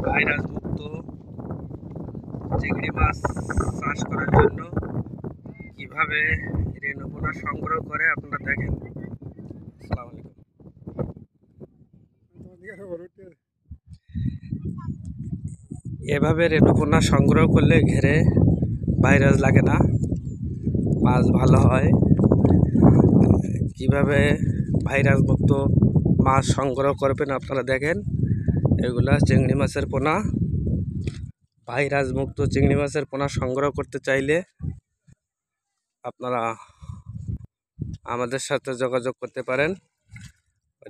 Virus মুক্ত চিংড়ি মাছ চাষ করার জন্য কিভাবে রেণুপোনা সংগ্রহ করে আপনারা দেখেন। আসসালামু আলাইকুম। এভাবে রেণুপোনা সংগ্রহ করলে ঘেরে ভাইরাস লাগে না, মাছ ভালো হয়। কিভাবে ভাইরাস মুক্ত মাছ সংগ্রহ করবেন আপনারা দেখেন। এগুলা চিংড়ি মাছের পোনা। ভাইরাস মুক্ত চিংড়ি মাছের পোনা সংগ্রহ করতে চাইলে আপনারা আমাদের সাথে যোগাযোগ করতে পারেন।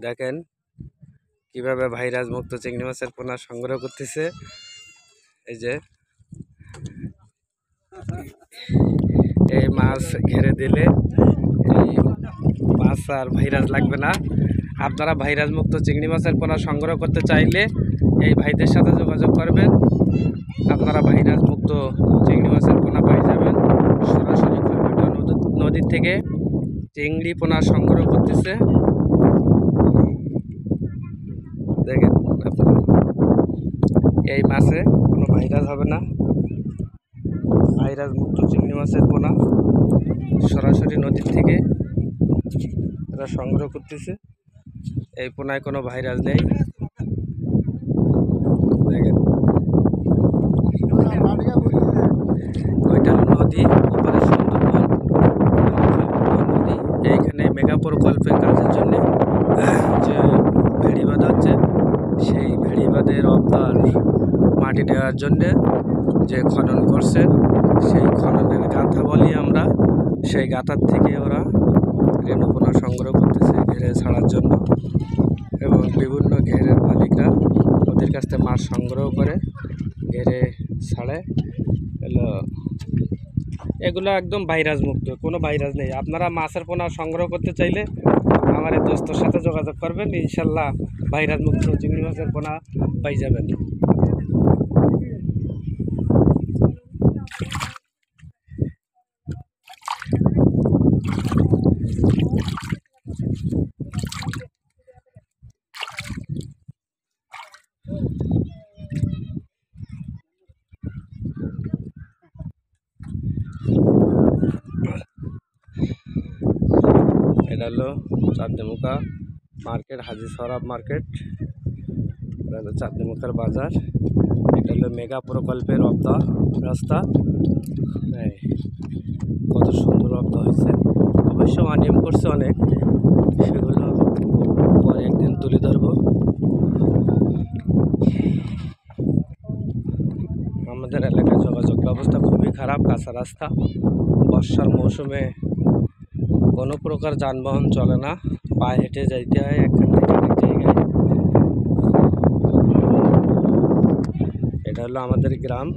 দেখেন কিভাবে ভাইরাস মুক্ত চিংড়ি মাছের পোনা সংগ্রহ করতেছে। এই যে এই মাছ ঘেরে দিলে এই মাছ আর ভাইরাস লাগবে না। আপনারা ভাইরাস মুক্ত চিংড়ি মাছের পোনা সংগ্রহ করতে চাইলে এই ভাইদের সাথে যোগাযোগ করবেন। আপনারা ভাইরাস মুক্ত চিংড়ি মাছের পোনা পেয়ে যাবেন। সরাসরি নদীর থেকে চিংড়ি পোনা সংগ্রহ করতেছে। দেখেন আপনারা, এই মাছে কোনো ভাইরাস হবে না। ভাইরাস মুক্ত চিংড়ি মাছের পোনা সরাসরি নদীর থেকে এরা সংগ্রহ করতেছে। এই পোনায় কোনো ভাইরাস নেই। দেখেন ওইটা নদী, ওপারে সুন্দরবন নদী। এইখানে মেগা প্রকল্পের কাজের জন্য যে ভেড়িবাঁধ হচ্ছে, সেই ভেড়িবাঁধের অবদান মাটি দেওয়ার জন্যে যে খনন করছেন, সেই খননের গাথা বলি আমরা। সেই গাথার থেকে ওরা রেণুপোনা সংগ্রহ করতেছে ঘেরে ছাড়ার জন্য। এবং বিভিন্ন ঘেরের মালিকরা ওদের কাছ থেকে মাছ সংগ্রহ করে ঘেরে ছাড়ে। এগুলো একদম ভাইরাস মুক্ত, কোনো ভাইরাস নেই। আপনারা মাছের পোনা সংগ্রহ করতে চাইলে আমার এই দোস্তর সাথে যোগাযোগ করবেন। ইনশাল্লাহ ভাইরাস মুক্ত চিংড়ি মাছের পোনা পাই যাবেন। এটা হলো চাঁদনিমুখা মার্কেট, হাজি সরাব মার্কেট। এটা হলো চাঁদনিমুখার বাজার। এটা হলো মেগা প্রকল্পের রাস্তা। কত সুন্দর রপ্তা হয়েছে। অবশ্য অনিয়ম করছে অনেক, সেগুলো পরে একদিন তুলে ধরব। আমাদের এলাকায় যোগাযোগ ব্যবস্থা খুবই খারাপ, কাঁচা রাস্তা। বর্ষার মৌসুমে কোনো প্রকার যানবাহন চলে না, পায়ে হেঁটে যাইতে হয় এখান থেকে অনেক জায়গায়। এটা হলো আমাদের গ্রাম।